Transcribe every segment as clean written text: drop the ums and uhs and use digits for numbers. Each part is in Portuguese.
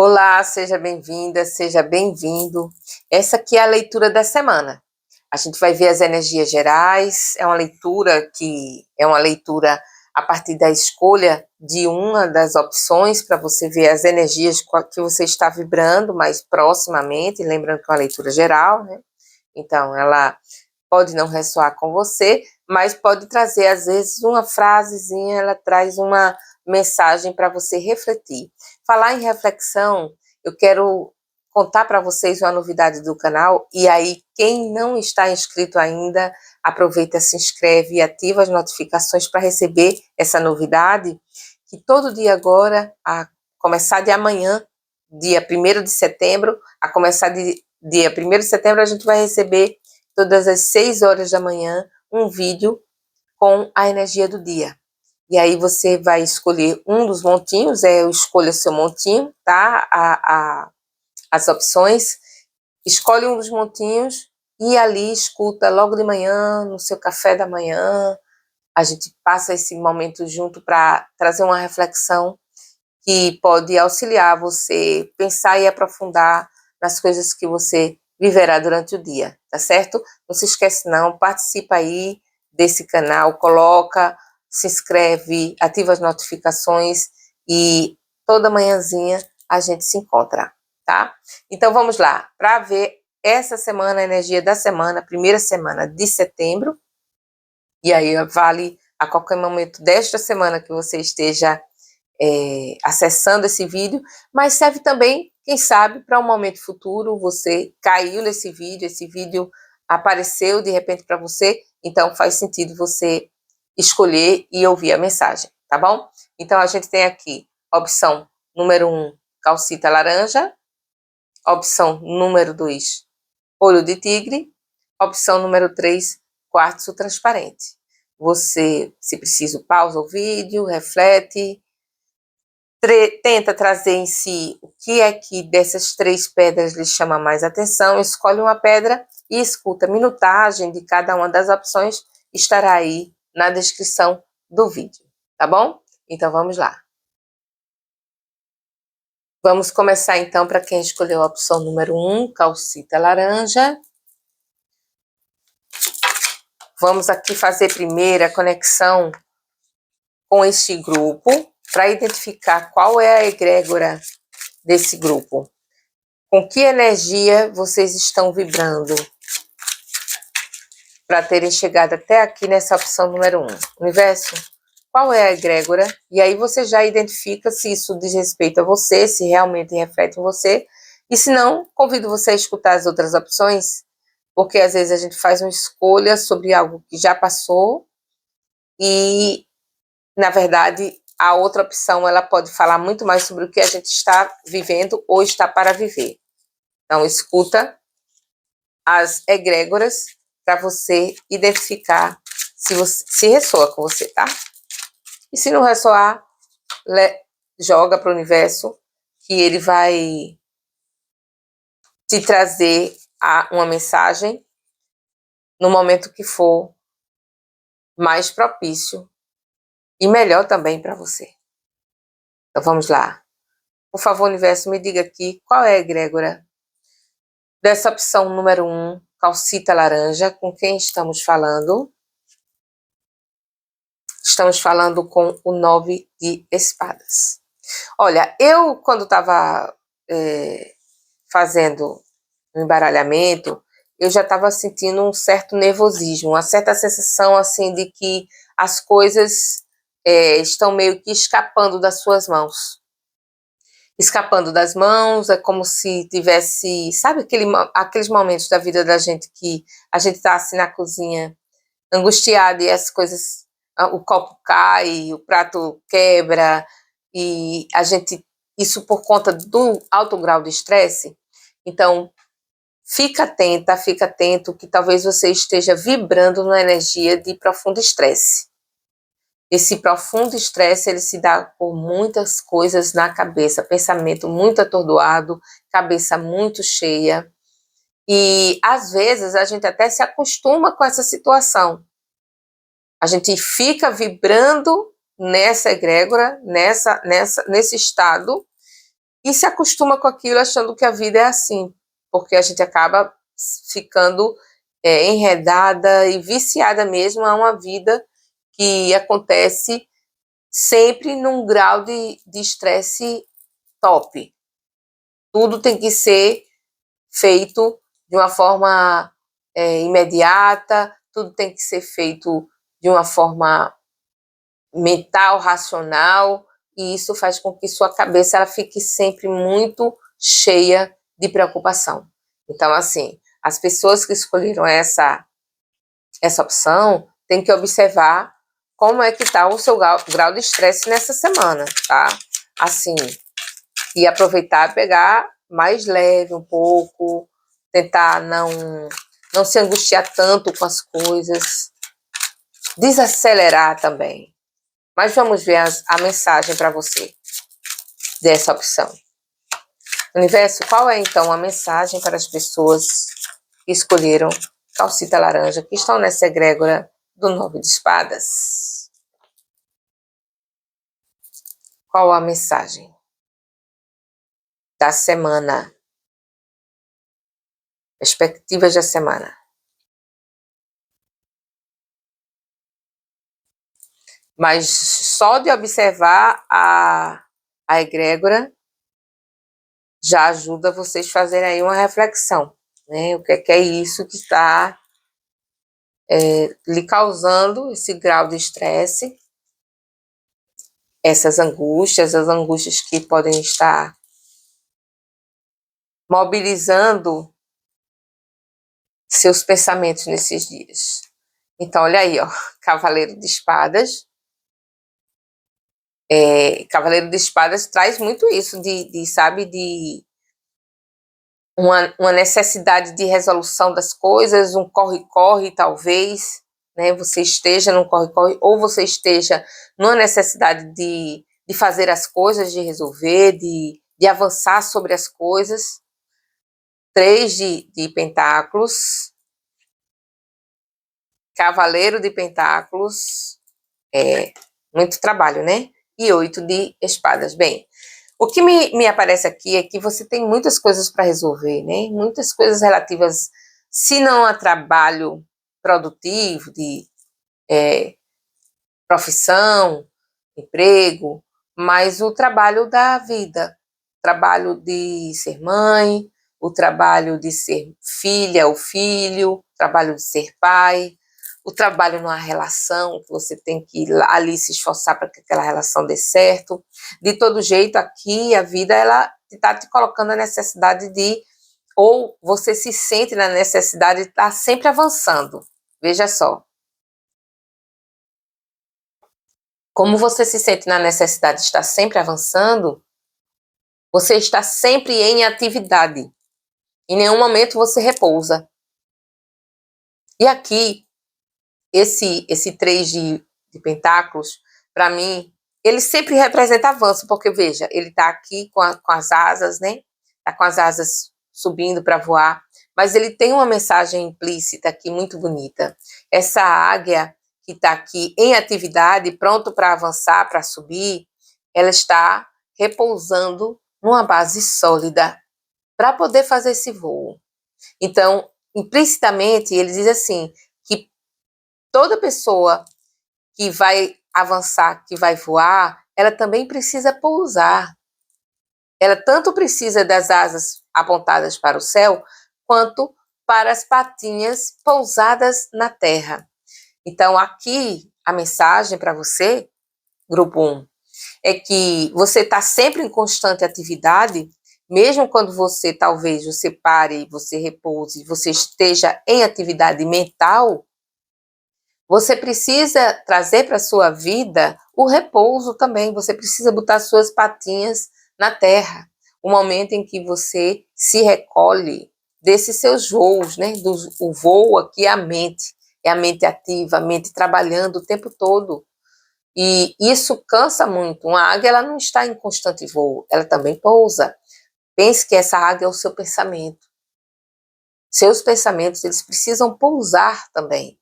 Olá, seja bem-vinda, seja bem-vindo. Essa aqui é a leitura da semana. A gente vai ver as energias gerais, é uma leitura a partir da escolha de uma das opções para você ver as energias que você está vibrando mais proximamente, lembrando que é uma leitura geral, né? Então, ela pode não ressoar com você, mas pode trazer, às vezes, uma frasezinha, ela traz uma mensagem para você refletir. Falar em reflexão, eu quero contar para vocês uma novidade do canal, e aí, quem não está inscrito ainda, aproveita, se inscreve e ativa as notificações para receber essa novidade, que todo dia agora, a começar de amanhã, dia 1º de setembro, a começar de dia 1º de setembro, a gente vai receber todas as 6 horas da manhã, um vídeo com a energia do dia. E aí você vai escolher um dos montinhos, escolha seu montinho, tá? As opções, escolhe um dos montinhos e ali escuta logo de manhã, no seu café da manhã. A gente passa esse momento junto para trazer uma reflexão que pode auxiliar você pensar e aprofundar nas coisas que você viverá durante o dia, tá certo? Não se esquece não, participa aí desse canal, se inscreve, ativa as notificações e toda manhãzinha a gente se encontra, tá? Então vamos lá, para ver essa semana, a energia da semana, primeira semana de setembro, e aí vale a qualquer momento desta semana que você esteja acessando esse vídeo, mas serve também, quem sabe, para um momento futuro, você caiu nesse vídeo, esse vídeo apareceu de repente para você, então faz sentido você escolher e ouvir a mensagem, tá bom? Então a gente tem aqui opção número 1, calcita laranja, opção número 2, olho de tigre, opção número 3, quartzo transparente. Você, se preciso, pausa o vídeo, reflete, tenta trazer em si o que é que dessas 3 pedras lhe chama mais atenção, escolhe uma pedra e escuta. A minutagem de cada uma das opções estará aí na descrição do vídeo, tá bom? Então vamos lá. Vamos começar então para quem escolheu a opção número 1, calcita laranja. Vamos aqui fazer primeiro a conexão com este grupo, para identificar qual é a egrégora desse grupo. Com que energia vocês estão vibrando para terem chegado até aqui nessa opção número 1? Universo, qual é a egrégora? E aí você já identifica se isso diz respeito a você, se realmente reflete em você. E se não, convido você a escutar as outras opções, porque às vezes a gente faz uma escolha sobre algo que já passou e, na verdade, a outra opção ela pode falar muito mais sobre o que a gente está vivendo ou está para viver. Então, escuta as egrégoras para você identificar se ressoa com você, tá? E se não ressoar, joga para o universo que ele vai te trazer uma mensagem no momento que for mais propício e melhor também para você. Então vamos lá. Por favor, universo, me diga aqui qual é a egrégora dessa opção número 1, calcita laranja, com quem estamos falando? Estamos falando com o 9 de espadas. Olha, eu quando estava fazendo o embaralhamento, eu já estava sentindo um certo nervosismo, uma certa sensação assim de que as coisas estão meio que escapando das suas mãos. Escapando das mãos, é como se tivesse, sabe aqueles momentos da vida da gente que a gente está assim na cozinha, angustiado e as coisas, o copo cai, o prato quebra, e isso por conta do alto grau de estresse. Então, fica atento que talvez você esteja vibrando numa energia de profundo estresse. Esse profundo estresse, ele se dá por muitas coisas na cabeça, pensamento muito atordoado, cabeça muito cheia, e às vezes a gente até se acostuma com essa situação. A gente fica vibrando nessa egrégora, nesse estado, e se acostuma com aquilo achando que a vida é assim, porque a gente acaba ficando enredada e viciada mesmo a uma vida que acontece sempre num grau de estresse top. Tudo tem que ser feito de uma forma imediata, tudo tem que ser feito de uma forma mental, racional, e isso faz com que sua cabeça ela fique sempre muito cheia de preocupação. Então, assim, as pessoas que escolheram essa opção têm que observar como é que está o seu grau de estresse nessa semana, tá? Assim, e aproveitar e pegar mais leve um pouco, tentar não se angustiar tanto com as coisas, desacelerar também. Mas vamos ver a mensagem para você dessa opção. Universo, qual é então a mensagem para as pessoas que escolheram calcita laranja, que estão nessa egrégora do 9 de espadas? Qual a mensagem da semana? Perspectivas da semana. Mas só de observar a egrégora já ajuda vocês a fazerem aí uma reflexão, né? O que é isso que está lhe causando esse grau de estresse, essas angústias, as angústias que podem estar mobilizando seus pensamentos nesses dias. Então, olha aí, ó, Cavaleiro de Espadas. Cavaleiro de Espadas traz muito isso, sabe, de uma necessidade de resolução das coisas, um corre-corre, talvez, né? Você esteja num corre-corre, ou você esteja numa necessidade de fazer as coisas, de resolver, de avançar sobre as coisas. 3 de Pentáculos, Cavaleiro de Pentáculos, muito trabalho, né? E 8 de Espadas. Bem, o que me aparece aqui é que você tem muitas coisas para resolver, né? Muitas coisas relativas, se não a trabalho produtivo, de profissão, emprego, mas o trabalho da vida, trabalho de ser mãe, o trabalho de ser filha ou filho, trabalho de ser pai, o trabalho numa relação, que você tem que ir ali se esforçar para que aquela relação dê certo. De todo jeito, aqui a vida ela está te colocando a necessidade de, ou você se sente na necessidade de estar sempre avançando. Veja só. Como você se sente na necessidade de estar sempre avançando, você está sempre em atividade. Em nenhum momento você repousa. E aqui, esse 3 de Pentáculos, para mim, ele sempre representa avanço, porque, veja, ele está aqui com as asas, né? Está com as asas subindo para voar, mas ele tem uma mensagem implícita aqui muito bonita. Essa águia que está aqui em atividade, pronto para avançar, para subir, ela está repousando numa base sólida para poder fazer esse voo. Então, implicitamente, ele diz assim, que toda pessoa que vai avançar, que vai voar, ela também precisa pousar. Ela tanto precisa das asas apontadas para o céu, quanto para as patinhas pousadas na terra. Então, aqui, a mensagem para você, grupo 1, é que você está sempre em constante atividade, mesmo quando talvez você pare, você repouse, você esteja em atividade mental, você precisa trazer para a sua vida o repouso também, você precisa botar suas patinhas na terra, o momento em que você se recolhe desses seus voos, né? O voo aqui é a mente ativa, a mente trabalhando o tempo todo. E isso cansa muito. Uma águia ela não está em constante voo, ela também pousa. Pense que essa águia é o seu pensamento. Seus pensamentos, eles precisam pousar também.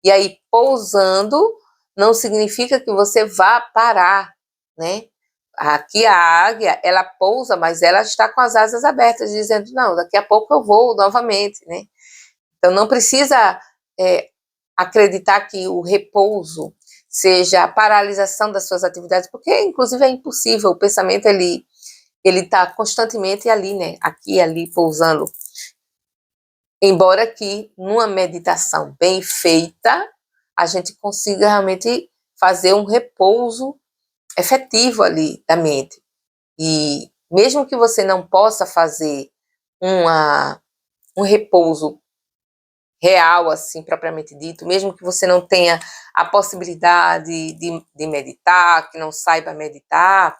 E aí, pousando, não significa que você vá parar, né? aqui a águia, ela pousa, mas ela está com as asas abertas, dizendo, não, daqui a pouco eu vou novamente, né? Então, não precisa acreditar que o repouso seja a paralisação das suas atividades, porque, inclusive, é impossível. O pensamento, ele está constantemente ali, né? Aqui e ali, pousando. Embora que, numa meditação bem feita, a gente consiga realmente fazer um repouso efetivo ali da mente. E mesmo que você não possa fazer um repouso real, assim, propriamente dito, mesmo que você não tenha a possibilidade de meditar, que não saiba meditar,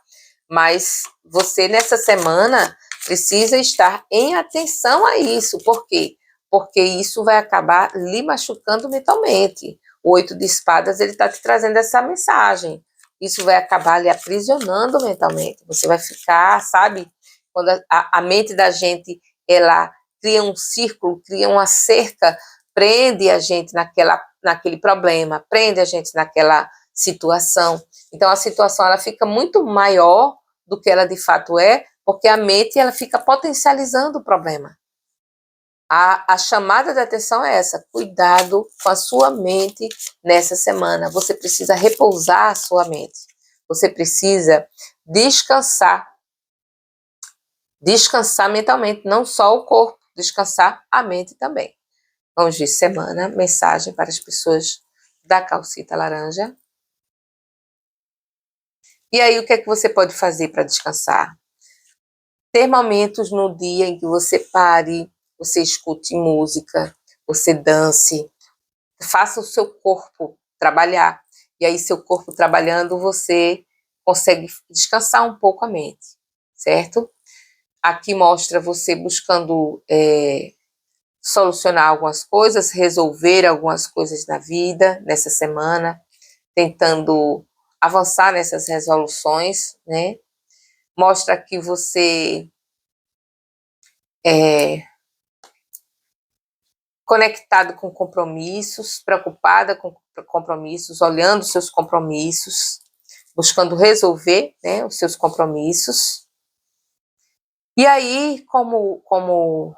mas você, nessa semana, precisa estar em atenção a isso. Por quê? Porque isso vai acabar lhe machucando mentalmente. O 8 de espadas, ele está te trazendo essa mensagem. Isso vai acabar lhe aprisionando mentalmente. Você vai ficar, sabe, quando a mente da gente, ela cria um círculo, cria uma cerca, prende a gente naquele problema, prende a gente naquela situação. Então, a situação, ela fica muito maior do que ela de fato é, porque a mente, ela fica potencializando o problema. A chamada de atenção é essa: cuidado com a sua mente nessa semana. Você precisa repousar a sua mente. Você precisa descansar. Descansar mentalmente, não só o corpo, descansar a mente também. Vamos de semana, mensagem para as pessoas da calcita laranja. E aí, o que é que você pode fazer para descansar? Ter momentos no dia em que você pare, você escute música, você dance, faça o seu corpo trabalhar. E aí, seu corpo trabalhando, você consegue descansar um pouco a mente, certo? Aqui mostra você buscando solucionar algumas coisas, resolver algumas coisas na vida, nessa semana, tentando avançar nessas resoluções, né? Mostra que você é conectado com compromissos, preocupada com compromissos, olhando seus compromissos, buscando resolver, né, os seus compromissos. E aí, como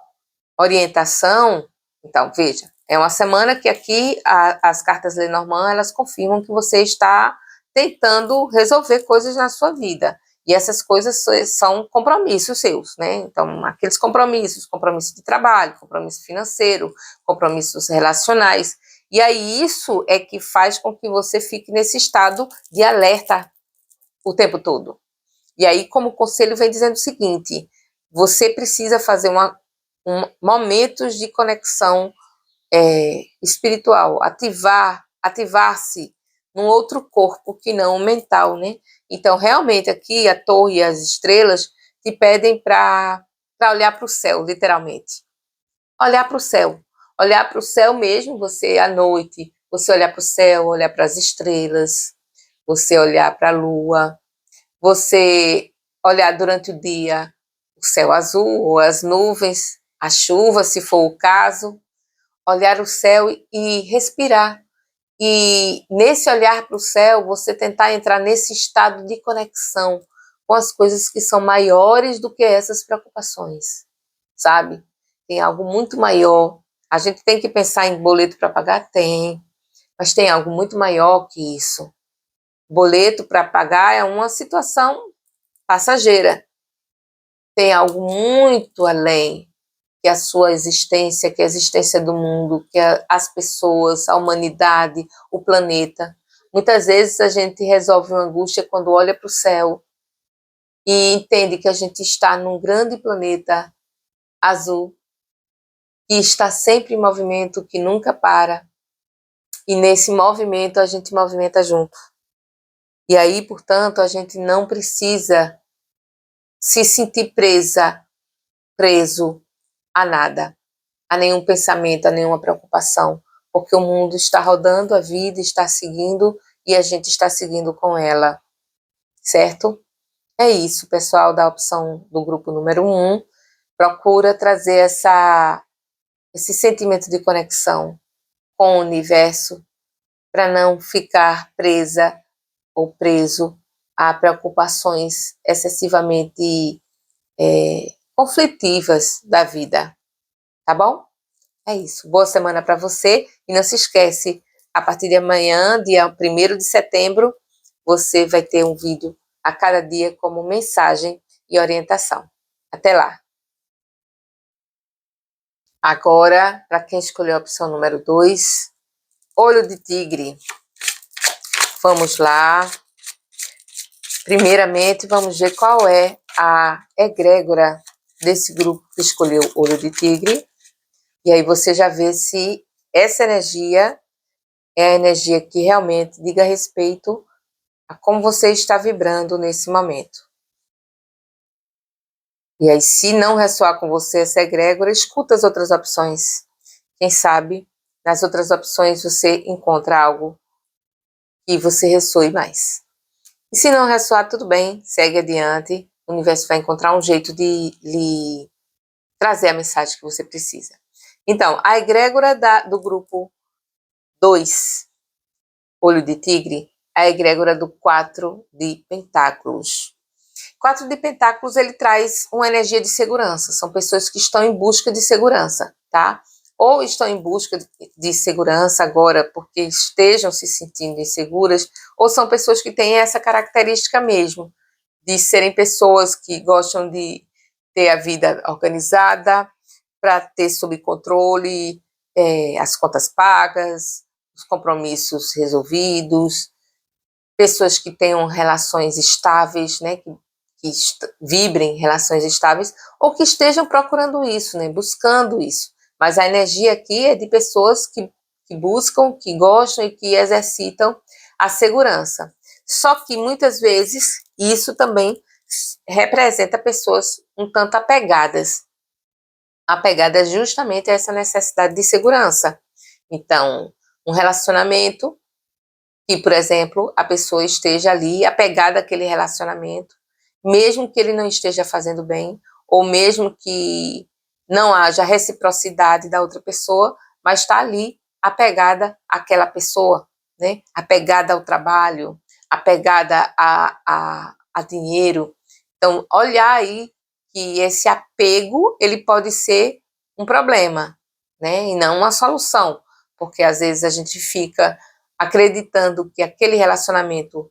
orientação, então, veja, é uma semana que aqui as cartas Lenormand, elas confirmam que você está tentando resolver coisas na sua vida. E essas coisas são compromissos seus, né? Então, aqueles compromissos, compromisso de trabalho, compromisso financeiro, compromissos relacionais. E aí, isso é que faz com que você fique nesse estado de alerta o tempo todo. E aí, como conselho, vem dizendo o seguinte: você precisa fazer momentos de conexão espiritual, ativar-se num outro corpo que não o mental, né? Então, realmente, aqui a torre e as estrelas te pedem para olhar para o céu, literalmente. Olhar para o céu mesmo, você à noite, você olhar para o céu, olhar para as estrelas, você olhar para a lua, você olhar durante o dia o céu azul ou as nuvens, a chuva, se for o caso, olhar o céu e respirar. E nesse olhar para o céu, você tentar entrar nesse estado de conexão com as coisas que são maiores do que essas preocupações, sabe? Tem algo muito maior. A gente tem que pensar em boleto para pagar? Tem, mas tem algo muito maior que isso. Boleto para pagar é uma situação passageira. Tem algo muito além que a sua existência, que a existência do mundo, que as pessoas, a humanidade, o planeta. Muitas vezes a gente resolve uma angústia quando olha para o céu e entende que a gente está num grande planeta azul, que está sempre em movimento, que nunca para. E nesse movimento a gente movimenta junto. E aí, portanto, a gente não precisa se sentir preso a nada, a nenhum pensamento, a nenhuma preocupação, porque o mundo está rodando, a vida está seguindo e a gente está seguindo com ela, certo? É isso, pessoal da opção do grupo número 1, procura trazer esse sentimento de conexão com o universo para não ficar presa ou preso a preocupações excessivamente conflitivas da vida, tá bom? É isso. Boa semana para você e não se esquece, a partir de amanhã, dia 1º de setembro, você vai ter um vídeo a cada dia como mensagem e orientação. Até lá! Agora, para quem escolheu a opção número 2, olho de tigre. Vamos lá. Primeiramente, vamos ver qual é a egrégora desse grupo que escolheu olho de tigre. E aí você já vê se essa energia é a energia que realmente diga respeito a como você está vibrando nesse momento. E aí, se não ressoar com você essa egrégora, escuta as outras opções. Quem sabe, nas outras opções você encontra algo que você ressoe mais. E se não ressoar, tudo bem, segue adiante. O universo vai encontrar um jeito de lhe trazer a mensagem que você precisa. Então, a egrégora do grupo 2, olho de tigre, a egrégora do 4 de pentáculos. 4 de pentáculos, ele traz uma energia de segurança. São pessoas que estão em busca de segurança, tá? Ou estão em busca de segurança agora porque estejam se sentindo inseguras, ou são pessoas que têm essa característica mesmo, de serem pessoas que gostam de ter a vida organizada, para ter sob controle as contas pagas, os compromissos resolvidos, pessoas que tenham relações estáveis, né, que vibrem relações estáveis, ou que estejam procurando isso, né, buscando isso. Mas a energia aqui é de pessoas que buscam, que gostam e que exercitam a segurança. Só que muitas vezes isso também representa pessoas um tanto apegadas justamente a essa necessidade de segurança. Então, um relacionamento que, por exemplo, a pessoa esteja ali apegada àquele relacionamento, mesmo que ele não esteja fazendo bem, ou mesmo que não haja reciprocidade da outra pessoa, mas está ali apegada àquela pessoa, né? Apegada ao trabalho, apegada a dinheiro. Então, olhar aí que esse apego, ele pode ser um problema, né? E não uma solução, porque às vezes a gente fica acreditando que aquele relacionamento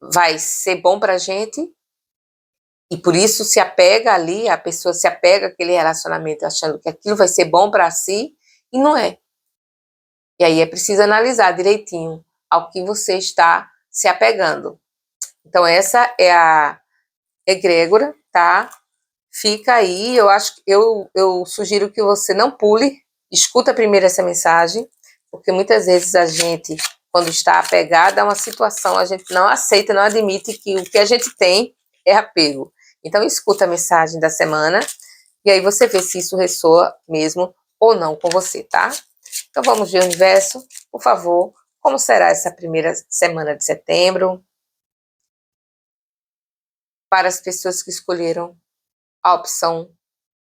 vai ser bom para a gente e por isso se apega ali, a pessoa se apega àquele relacionamento achando que aquilo vai ser bom para si e não é. E aí é preciso analisar direitinho ao que você está se apegando. Então essa é a egrégora, tá? Fica aí, eu sugiro que você não pule, escuta primeiro essa mensagem, porque muitas vezes a gente, quando está apegada a uma situação, a gente não aceita, não admite que o que a gente tem é apego. Então escuta a mensagem da semana, e aí você vê se isso ressoa mesmo ou não com você, tá? Então vamos ver, universo, por favor, como será essa primeira semana de setembro para as pessoas que escolheram a opção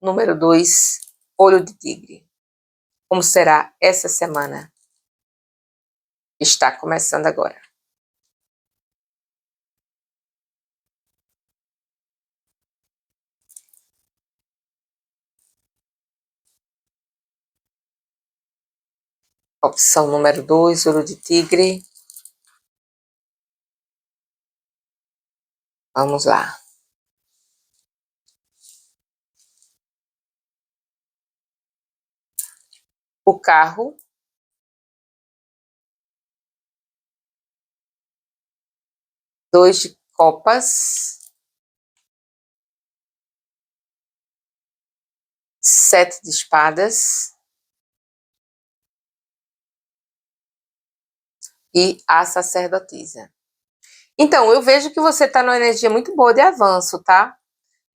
número 2, olho de tigre. Como será essa semana? Está começando agora. Opção número 2, olho de tigre. Vamos lá. O carro. Dois de copas. 7 de espadas. E a sacerdotisa. Então, eu vejo que você está numa energia muito boa de avanço, tá?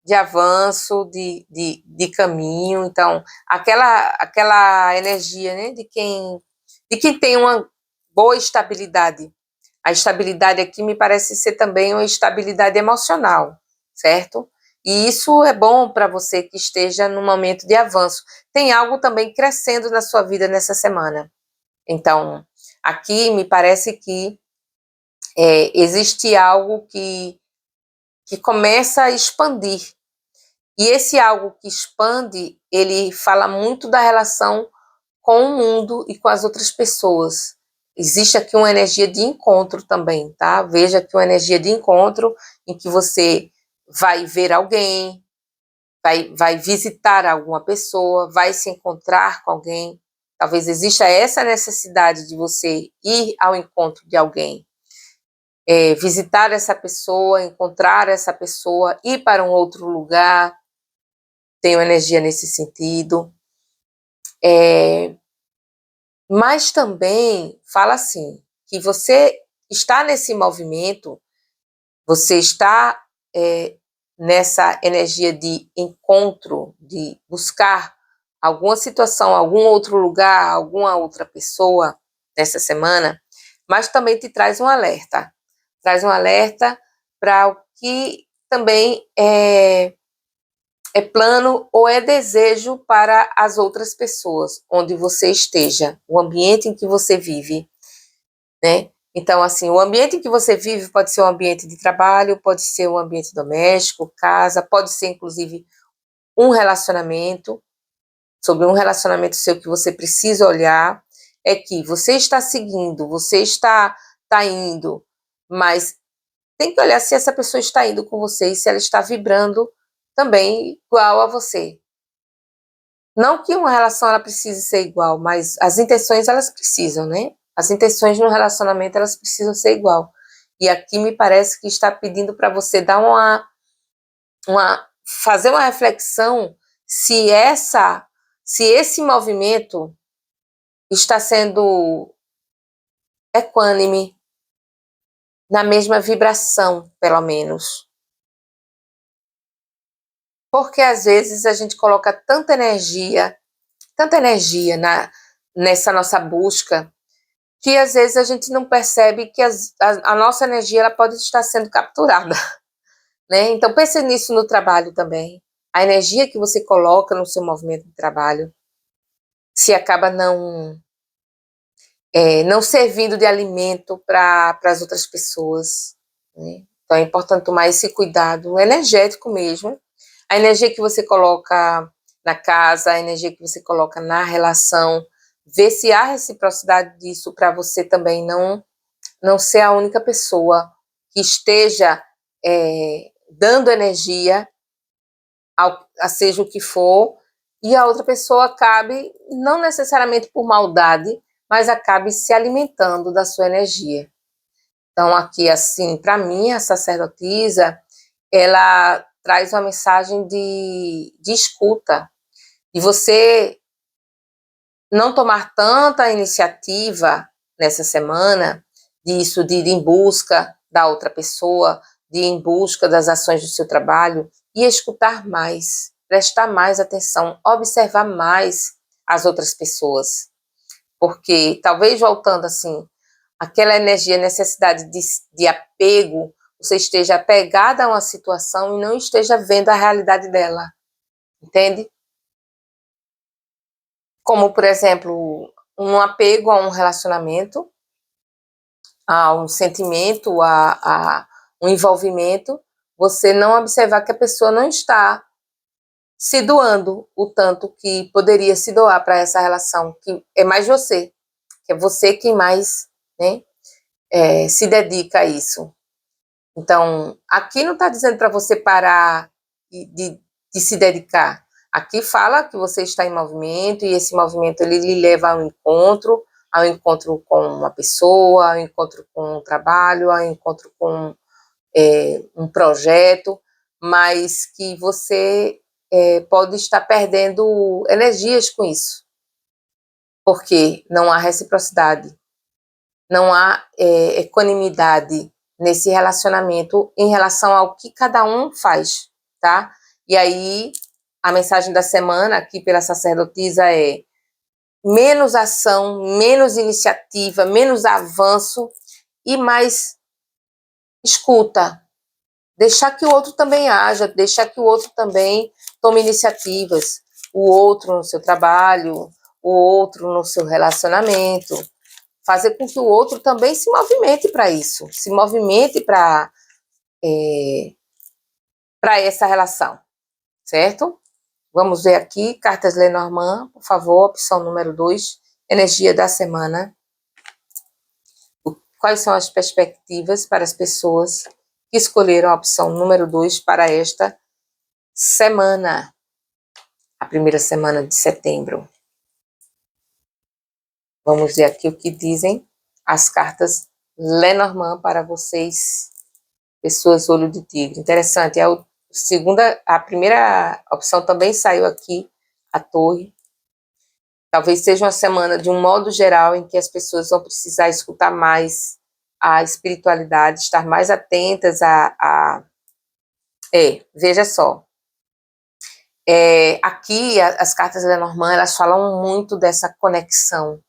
De avanço, de caminho. Então, aquela energia, né, de quem tem uma boa estabilidade. A estabilidade aqui me parece ser também uma estabilidade emocional, certo? E isso é bom para você que esteja num momento de avanço. Tem algo também crescendo na sua vida nessa semana. Então, aqui me parece que existe algo que começa a expandir. E esse algo que expande, ele fala muito da relação com o mundo e com as outras pessoas. Existe aqui uma energia de encontro também, tá? Veja aqui uma energia de encontro em que você vai ver alguém, vai visitar alguma pessoa, vai se encontrar com alguém. Talvez exista essa necessidade de você ir ao encontro de alguém, visitar essa pessoa, encontrar essa pessoa, ir para um outro lugar. Tem uma energia nesse sentido. Mas também fala assim, que você está nesse movimento, você está nessa energia de encontro, de buscar alguma situação, algum outro lugar, alguma outra pessoa nessa semana, mas também te traz um alerta. Traz um alerta para o que também é plano ou é desejo para as outras pessoas, onde você esteja, o ambiente em que você vive, né? Então, assim, o ambiente em que você vive pode ser um ambiente de trabalho, pode ser um ambiente doméstico, casa, pode ser, inclusive, um relacionamento, sobre um relacionamento seu que você precisa olhar, é que você está seguindo, você está indo, mas tem que olhar se essa pessoa está indo com você e se ela está vibrando também igual a você. Não que uma relação ela precise ser igual, mas as intenções elas precisam, né? As intenções no relacionamento elas precisam ser igual. E aqui me parece que está pedindo para você dar fazer uma reflexão se esse movimento está sendo equânime, na mesma vibração, pelo menos. Porque às vezes a gente coloca tanta energia nessa nossa busca, que às vezes a gente não percebe que a nossa energia ela pode estar sendo capturada, né? Então pense nisso no trabalho também. A energia que você coloca no seu movimento de trabalho, se acaba não servindo de alimento para as outras pessoas, né? Então é importante tomar esse cuidado energético mesmo. A energia que você coloca na casa, a energia que você coloca na relação, ver se há reciprocidade disso para você também não ser a única pessoa que esteja dando energia, a seja o que for, e a outra pessoa acabe, não necessariamente por maldade, mas acabe se alimentando da sua energia. Então, aqui, assim, para mim, a sacerdotisa, ela traz uma mensagem de escuta, de você não tomar tanta iniciativa nessa semana, disso, de ir em busca da outra pessoa, de ir em busca das ações do seu trabalho, e escutar mais, prestar mais atenção, observar mais as outras pessoas. Porque talvez voltando assim, aquela energia, necessidade de apego, você esteja apegada a uma situação e não esteja vendo a realidade dela, entende? Como, por exemplo, um apego a um relacionamento, a um sentimento, a um envolvimento, você não observar que a pessoa não está se doando o tanto que poderia se doar para essa relação, que é mais você, que é você quem mais, né, se dedica a isso. Então, aqui não está dizendo para você parar de se dedicar. Aqui fala que você está em movimento e esse movimento ele lhe leva ao encontro com uma pessoa, ao encontro com um trabalho, ao encontro com um projeto, mas que você pode estar perdendo energias com isso, porque não há reciprocidade, não há equanimidade nesse relacionamento em relação ao que cada um faz, tá? E aí, a mensagem da semana aqui pela sacerdotisa é menos ação, menos iniciativa, menos avanço e mais escuta. Deixar que o outro também haja, deixar que o outro também tome iniciativas. O outro no seu trabalho, o outro no seu relacionamento. fazer com que o outro também se movimente para isso, se movimente para essa relação, certo? Vamos ver aqui, cartas Lenormand, por favor, opção número 2, energia da semana. Quais são as perspectivas para as pessoas que escolheram a opção número 2 para esta semana, a primeira semana de setembro? Vamos ver aqui o que dizem as cartas Lenormand para vocês, pessoas olho de tigre. Interessante, a primeira opção também saiu aqui, a torre. Talvez seja uma semana, de um modo geral, em que as pessoas vão precisar escutar mais a espiritualidade, estar mais atentas veja só. Aqui, as cartas da Lenormand, elas falam muito dessa conexão.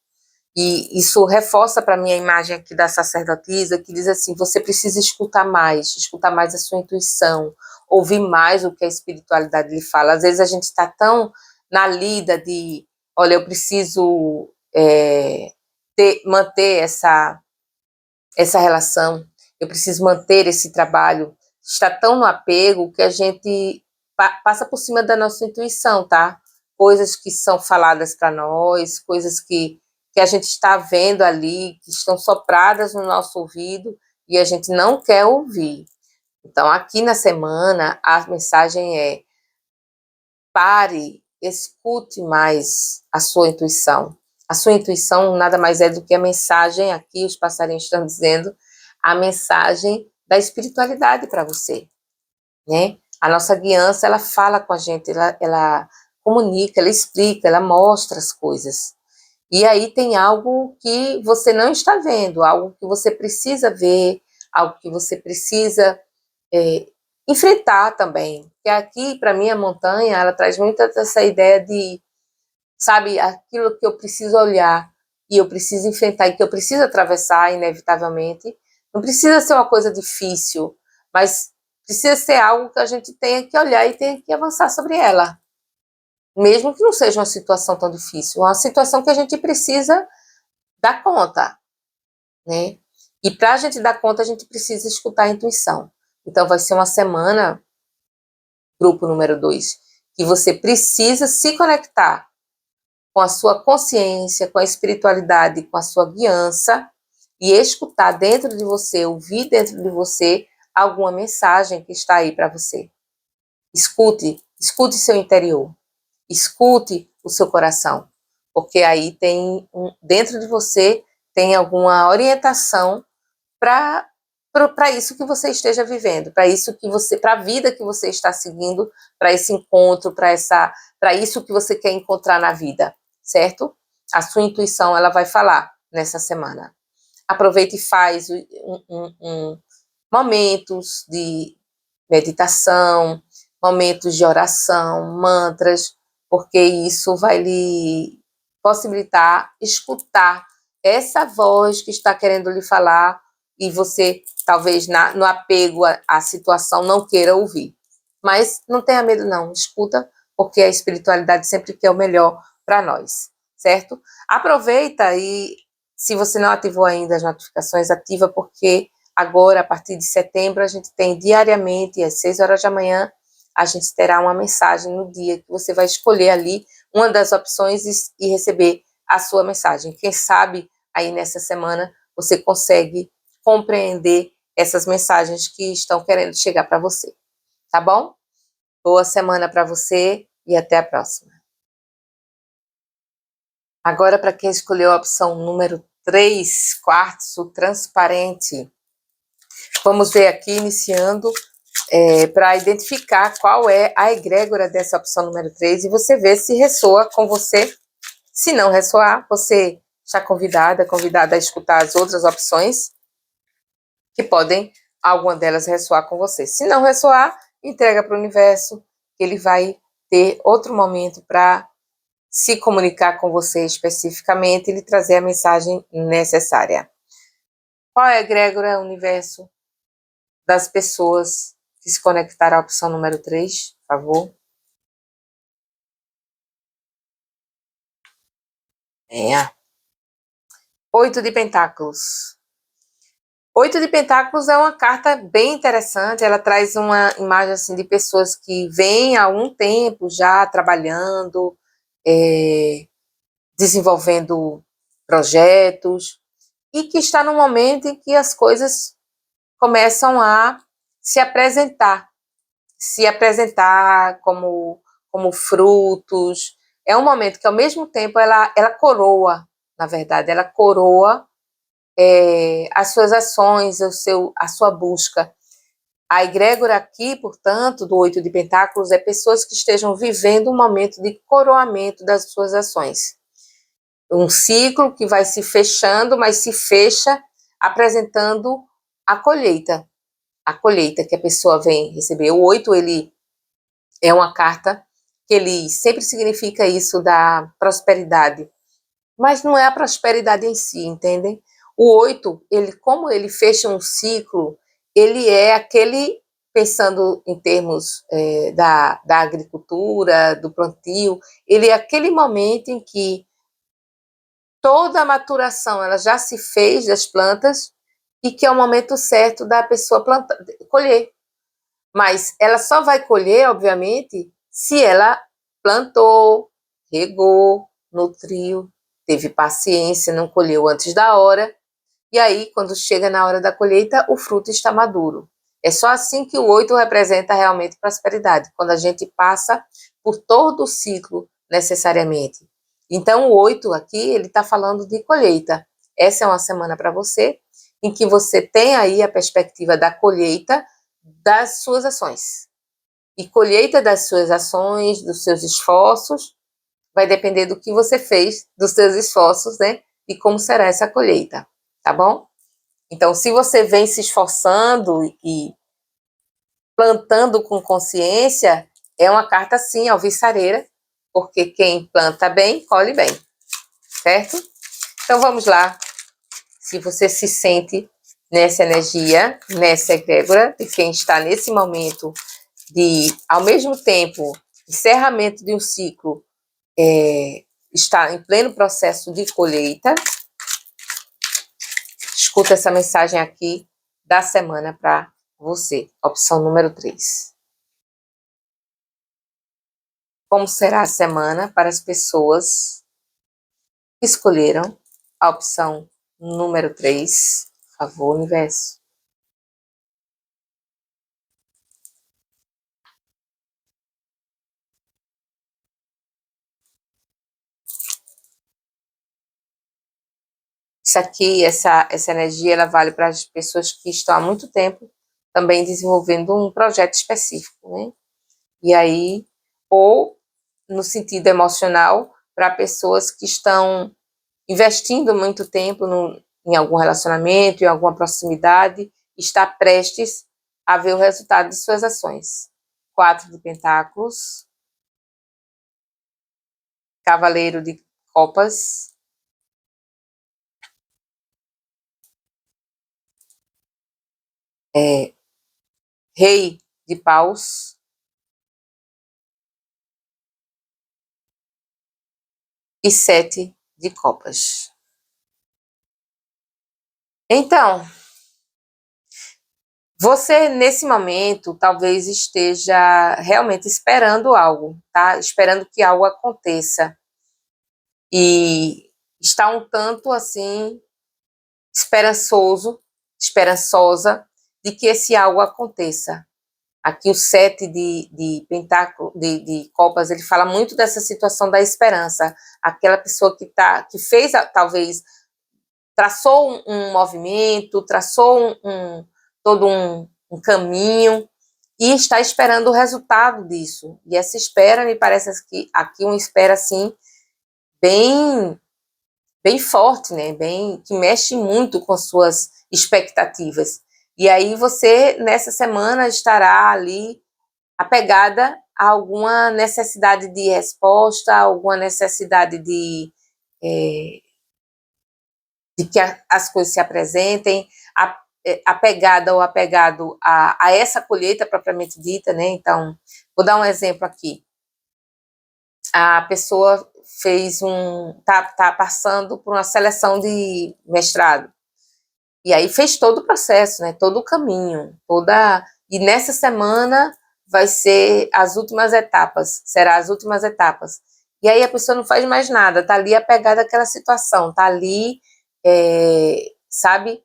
E isso reforça para mim a imagem aqui da sacerdotisa, que diz assim, você precisa escutar mais a sua intuição, ouvir mais o que a espiritualidade lhe fala. Às vezes a gente está tão na lida de, olha, eu preciso manter essa relação, eu preciso manter esse trabalho, está tão no apego que a gente passa por cima da nossa intuição, tá? Coisas que são faladas para nós, coisas que a gente está vendo ali, que estão sopradas no nosso ouvido e a gente não quer ouvir. Então, aqui na semana, a mensagem é: pare, escute mais a sua intuição. A sua intuição nada mais é do que a mensagem, aqui os passarinhos estão dizendo, a mensagem da espiritualidade para você, né? A nossa guiança, ela fala com a gente, ela comunica, ela explica, ela mostra as coisas. E aí tem algo que você não está vendo, algo que você precisa ver, algo que você precisa enfrentar também. Porque aqui, para mim, a montanha, ela traz muito essa ideia de, sabe, aquilo que eu preciso olhar e eu preciso enfrentar e que eu preciso atravessar, inevitavelmente. Não precisa ser uma coisa difícil, mas precisa ser algo que a gente tenha que olhar e tenha que avançar sobre ela. Mesmo que não seja uma situação tão difícil, uma situação que a gente precisa dar conta, né? E para a gente dar conta, a gente precisa escutar a intuição. Então, vai ser uma semana, grupo número 2, que você precisa se conectar com a sua consciência, com a espiritualidade, com a sua guiança e escutar dentro de você, ouvir dentro de você alguma mensagem que está aí para você. Escute seu interior. Escute o seu coração, porque aí tem dentro de você tem alguma orientação para isso que você esteja vivendo, para a vida que você está seguindo, para esse encontro, para isso que você quer encontrar na vida, certo? A sua intuição, ela vai falar nessa semana. Aproveite e faz momentos de meditação, momentos de oração, mantras, porque isso vai lhe possibilitar escutar essa voz que está querendo lhe falar e você, talvez, no apego à situação, não queira ouvir. Mas não tenha medo, não. Escuta, porque a espiritualidade sempre quer o melhor para nós, certo? Aproveita e, se você não ativou ainda as notificações, ativa, porque agora, a partir de setembro, a gente tem diariamente, às 6 horas da manhã, a gente terá uma mensagem no dia que você vai escolher ali uma das opções e receber a sua mensagem. Quem sabe aí nessa semana você consegue compreender essas mensagens que estão querendo chegar para você. Tá bom? Boa semana para você e até a próxima. Agora, para quem escolheu a opção número 3, quartzo transparente, vamos ver aqui, iniciando, para identificar qual é a egrégora dessa opção número 3 e você vê se ressoa com você. Se não ressoar, você está convidada a escutar as outras opções, que podem, alguma delas, ressoar com você. Se não ressoar, entrega para o universo, que ele vai ter outro momento para se comunicar com você especificamente e lhe trazer a mensagem necessária. Qual é a egrégora, universo, das pessoas que se conectaram à opção número 3, por favor? 8 de Pentáculos. 8 de Pentáculos é uma carta bem interessante, ela traz uma imagem assim, de pessoas que vêm há algum tempo já trabalhando, desenvolvendo projetos, e que está no momento em que as coisas começam a se apresentar como frutos. É um momento que, ao mesmo tempo, ela coroa, na verdade, ela coroa as suas ações, a sua busca. A egrégora aqui, portanto, do 8 de Pentáculos, é pessoas que estejam vivendo um momento de coroamento das suas ações. Um ciclo que vai se fechando, mas se fecha apresentando a colheita. A colheita que a pessoa vem receber. O 8, ele é uma carta que ele sempre significa isso da prosperidade. Mas não é a prosperidade em si, entendem? O 8, ele, como ele fecha um ciclo, ele é aquele, pensando em termos da agricultura, do plantio, ele é aquele momento em que toda a maturação ela já se fez das plantas e que é o momento certo da pessoa colher. Mas ela só vai colher, obviamente, se ela plantou, regou, nutriu, teve paciência, não colheu antes da hora. E aí, quando chega na hora da colheita, o fruto está maduro. É só assim que o 8 representa realmente prosperidade, quando a gente passa por todo o ciclo necessariamente. Então, o 8 aqui, ele está falando de colheita. Essa é uma semana para você, em que você tem aí a perspectiva da colheita das suas ações. E colheita das suas ações, dos seus esforços, vai depender do que você fez, dos seus esforços, né? E como será essa colheita, tá bom? Então, se você vem se esforçando e plantando com consciência, é uma carta, sim, alvissareira, porque quem planta bem, colhe bem, certo? Então, vamos lá. Se você se sente nessa energia, nessa egrégora, de quem está nesse momento de, ao mesmo tempo, encerramento de um ciclo, está em pleno processo de colheita, escuta essa mensagem aqui da semana para você, opção número 3. Como será a semana para as pessoas que escolheram a opção número 3? Por favor, universo. Isso aqui, essa energia, ela vale para as pessoas que estão há muito tempo também desenvolvendo um projeto específico, né? E aí, ou no sentido emocional, para pessoas que estão investindo muito tempo em algum relacionamento, em alguma proximidade, está prestes a ver o resultado de suas ações. 4 de Pentáculos, Cavaleiro de Copas, Rei de Paus e 7 de Copas. Então, você, nesse momento, talvez esteja realmente esperando algo, tá? Esperando que algo aconteça. E está um tanto, assim, esperançosa de que esse algo aconteça. Aqui o 7 de pentáculo, de copas, ele fala muito dessa situação da esperança. Aquela pessoa que fez, talvez, traçou um movimento, traçou todo um caminho e está esperando o resultado disso. E essa espera, me parece que aqui uma espera, assim, bem, bem forte, né? Que mexe muito com suas expectativas. E aí você, nessa semana, estará ali apegada a alguma necessidade de resposta, alguma necessidade de que as coisas se apresentem, apegada ou apegado a essa colheita propriamente dita, né? Então, vou dar um exemplo aqui. a pessoa tá passando por uma seleção de mestrado. E aí fez todo o processo, né? Todo o caminho, e nessa semana vai ser as últimas etapas, será as últimas etapas. E aí a pessoa não faz mais nada, tá ali apegada àquela situação, tá ali, sabe,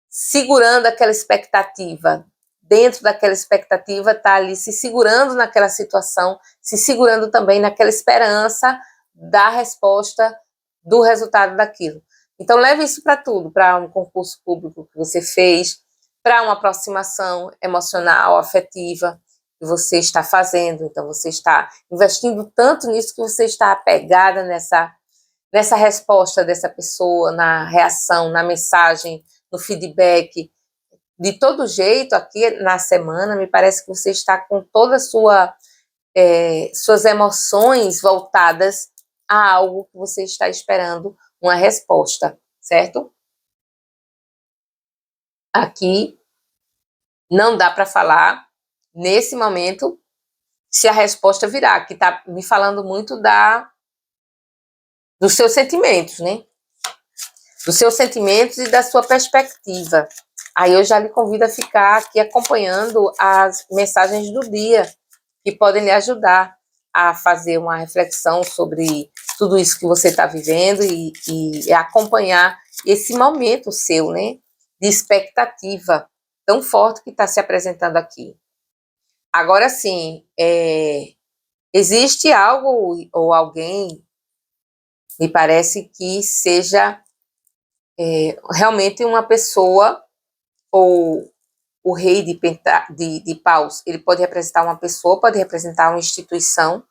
segurando aquela expectativa. Dentro daquela expectativa, tá ali se segurando naquela situação, se segurando também naquela esperança da resposta do resultado daquilo. Então, leve isso para tudo, para um concurso público que você fez, para uma aproximação emocional, afetiva que você está fazendo. Então, você está investindo tanto nisso que você está apegada nessa resposta dessa pessoa, na reação, na mensagem, no feedback. De todo jeito, aqui na semana, me parece que você está com todas suas emoções voltadas a algo que você está esperando uma resposta, certo? Aqui não dá para falar, nesse momento, se a resposta virá, que está me falando muito dos seus sentimentos, né? Dos seus sentimentos e da sua perspectiva. Aí eu já lhe convido a ficar aqui acompanhando as mensagens do dia, que podem lhe ajudar a fazer uma reflexão sobre tudo isso que você está vivendo e acompanhar esse momento seu, né, de expectativa tão forte que está se apresentando aqui. Agora sim, existe algo ou alguém, me parece que seja realmente uma pessoa, ou o rei de paus, ele pode representar uma pessoa, pode representar uma instituição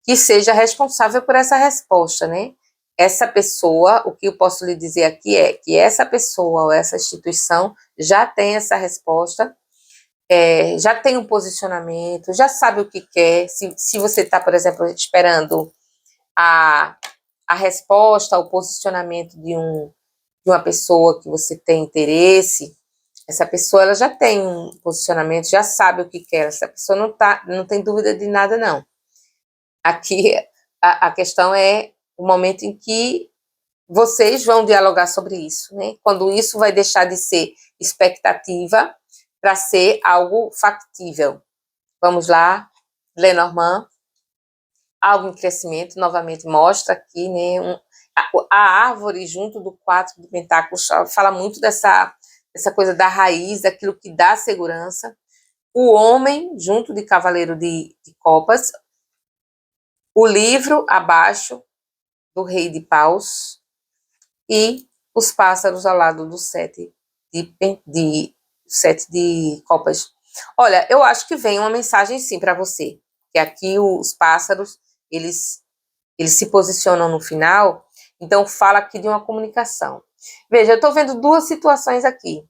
que seja responsável por essa resposta, né? Essa pessoa, o que eu posso lhe dizer aqui é que essa pessoa ou essa instituição já tem essa resposta, já tem um posicionamento, já sabe o que quer. Se você está, por exemplo, esperando a resposta, o posicionamento de uma pessoa que você tem interesse, essa pessoa ela já tem um posicionamento, já sabe o que quer. Essa pessoa não tem dúvida de nada, não. Aqui a questão é o momento em que vocês vão dialogar sobre isso, né? Quando isso vai deixar de ser expectativa para ser algo factível. Vamos lá, Lenormand. Algo em crescimento, novamente mostra aqui, né? A árvore junto do 4 de pentáculos fala muito dessa coisa da raiz, daquilo que dá segurança. O homem junto de cavaleiro de copas. O livro abaixo do rei de paus e os pássaros ao lado do 7 de copas. Olha, eu acho que vem uma mensagem sim para você, que aqui os pássaros, eles se posicionam no final, então fala aqui de uma comunicação. Veja, eu estou vendo duas situações aqui.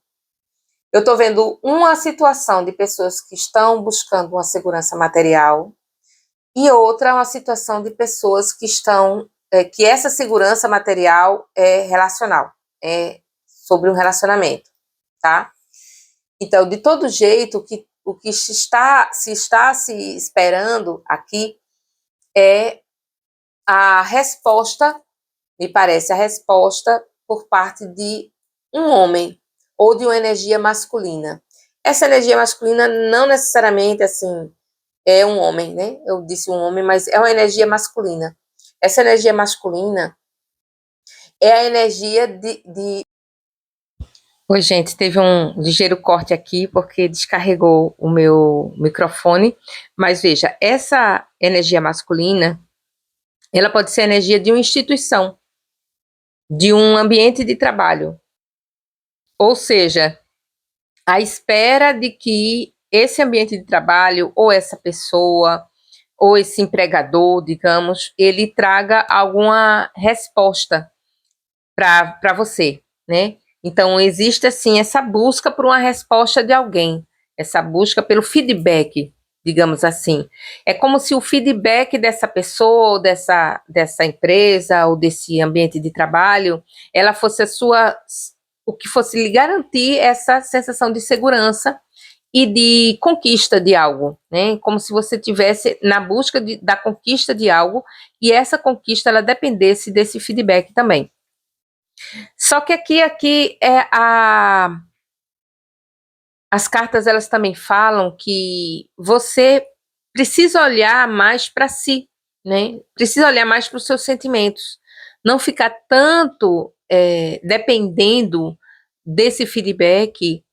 Eu estou vendo uma situação de pessoas que estão buscando uma segurança material e outra uma situação de pessoas que estão, que essa segurança material é relacional, é sobre um relacionamento, tá? Então, de todo jeito, o que se está se esperando aqui é a resposta, me parece, a resposta por parte de um homem ou de uma energia masculina. Essa energia masculina não necessariamente, assim, é um homem, né? Eu disse um homem, mas é uma energia masculina. Essa energia masculina é a energia Oi, gente, teve um ligeiro corte aqui porque descarregou o meu microfone, mas veja, essa energia masculina, ela pode ser a energia de uma instituição, de um ambiente de trabalho, ou seja, a espera de que esse ambiente de trabalho, ou essa pessoa, ou esse empregador, digamos, ele traga alguma resposta para você, né? Então, existe, assim, essa busca por uma resposta de alguém, essa busca pelo feedback, digamos assim. É como se o feedback dessa pessoa, ou dessa empresa, ou desse ambiente de trabalho, ela fosse o que fosse lhe garantir essa sensação de segurança e de conquista de algo, né? Como se você tivesse na busca da conquista de algo e essa conquista ela dependesse desse feedback também. Só que aqui é as cartas elas também falam que você precisa olhar mais para si, né? Precisa olhar mais para os seus sentimentos, não ficar tanto dependendo desse feedback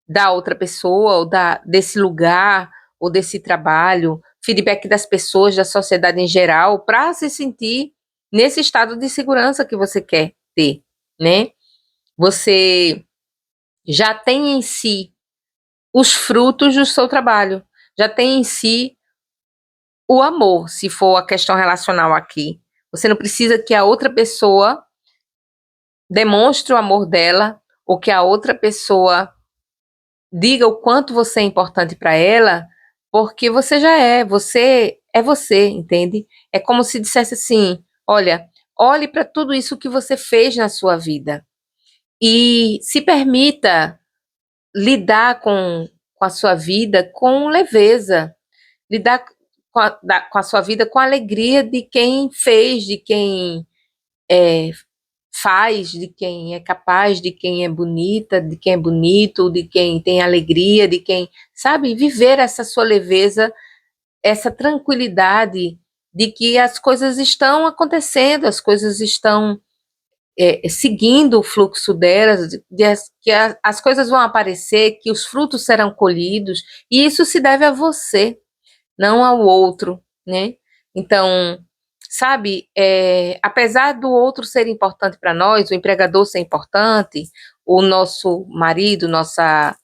da outra pessoa, ou desse lugar, ou desse trabalho, feedback das pessoas, da sociedade em geral, para se sentir nesse estado de segurança que você quer ter, né? Você já tem em si os frutos do seu trabalho, já tem em si o amor, se for a questão relacional aqui. Você não precisa que a outra pessoa demonstre o amor dela, ou que a outra pessoa diga o quanto você é importante para ela, porque você é você, entende? É como se dissesse assim: olha, olhe para tudo isso que você fez na sua vida e se permita lidar com a sua vida com leveza, lidar com a sua vida com a alegria de quem fez, de quem faz, de quem é capaz, de quem é bonita, de quem é bonito, de quem tem alegria, de quem, sabe, viver essa sua leveza, essa tranquilidade de que as coisas estão acontecendo, as coisas estão seguindo o fluxo delas, que as coisas vão aparecer, que os frutos serão colhidos, e isso se deve a você, não ao outro, né? Então, sabe, apesar do outro ser importante para nós, o empregador ser importante, o nosso marido, nossa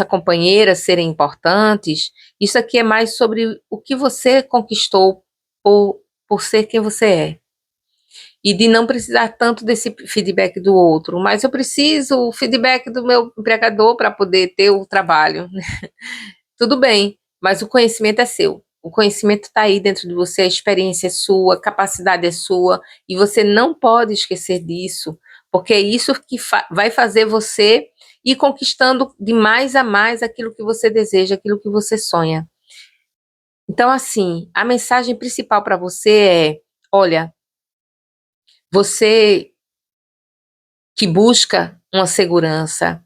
companheira serem importantes, isso aqui é mais sobre o que você conquistou por ser quem você é. E de não precisar tanto desse feedback do outro, mas eu preciso o feedback do meu empregador para poder ter o trabalho. Tudo bem, mas o conhecimento é seu. O conhecimento está aí dentro de você, a experiência é sua, a capacidade é sua, e você não pode esquecer disso, porque é isso que vai fazer você ir conquistando de mais a mais aquilo que você deseja, aquilo que você sonha. Então, assim, a mensagem principal para você é: olha, você que busca uma segurança,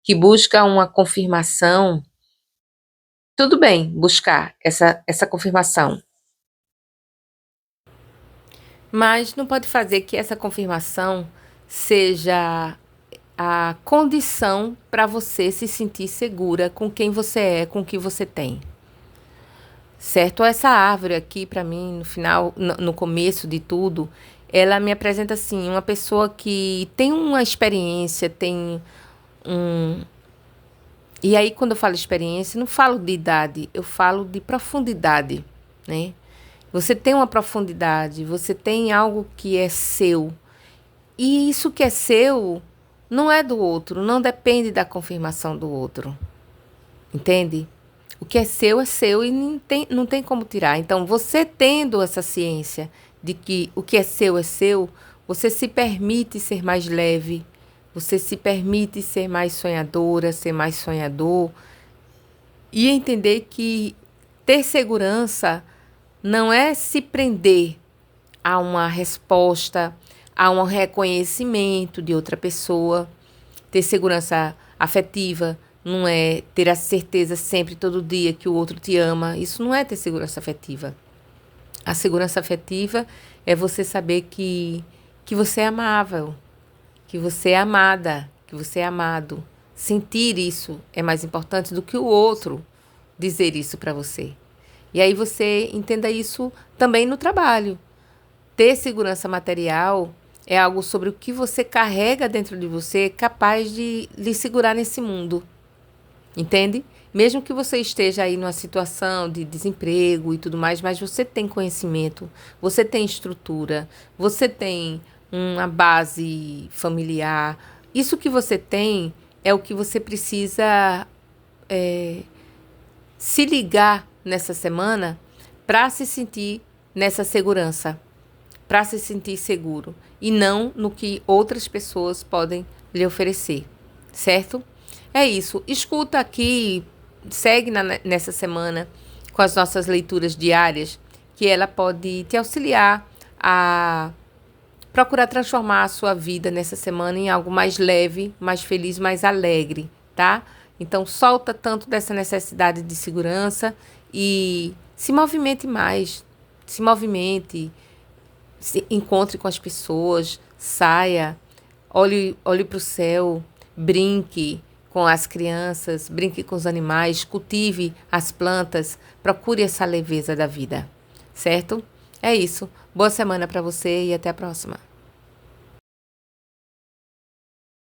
que busca uma confirmação, tudo bem buscar essa confirmação. Mas não pode fazer que essa confirmação seja a condição para você se sentir segura com quem você é, com o que você tem. Certo? Essa árvore aqui, para mim, no final, no começo de tudo, ela me apresenta assim, uma pessoa que tem uma experiência, tem um. E aí, quando eu falo experiência, não falo de idade, eu falo de profundidade, né? Você tem uma profundidade, você tem algo que é seu. E isso que é seu não é do outro, não depende da confirmação do outro. Entende? O que é seu e não tem como tirar. Então, você tendo essa ciência de que o que é seu, você se permite ser mais leve, você se permite ser mais sonhadora, ser mais sonhador e entender que ter segurança não é se prender a uma resposta, a um reconhecimento de outra pessoa. Ter segurança afetiva não é ter a certeza sempre, todo dia, que o outro te ama. Isso não é ter segurança afetiva. A segurança afetiva é você saber que você é amável, que você é amada, que você é amado. Sentir isso é mais importante do que o outro dizer isso para você. E aí você entenda isso também no trabalho. Ter segurança material é algo sobre o que você carrega dentro de você, capaz de lhe segurar nesse mundo. Entende? Mesmo que você esteja aí numa situação de desemprego e tudo mais, mas você tem conhecimento, você tem estrutura, você tem uma base familiar. Isso que você tem é o que você precisa se ligar nessa semana para se sentir nessa segurança, para se sentir seguro e não no que outras pessoas podem lhe oferecer, certo? É isso. Escuta aqui segue nessa semana com as nossas leituras diárias, que ela pode te auxiliar a procurar transformar a sua vida nessa semana em algo mais leve, mais feliz, mais alegre, tá? Então, solta tanto dessa necessidade de segurança e se movimente mais. Se movimente, se encontre com as pessoas, saia, olhe para o céu, brinque com as crianças, brinque com os animais, cultive as plantas, procure essa leveza da vida, certo? É isso. Boa semana para você e até a próxima.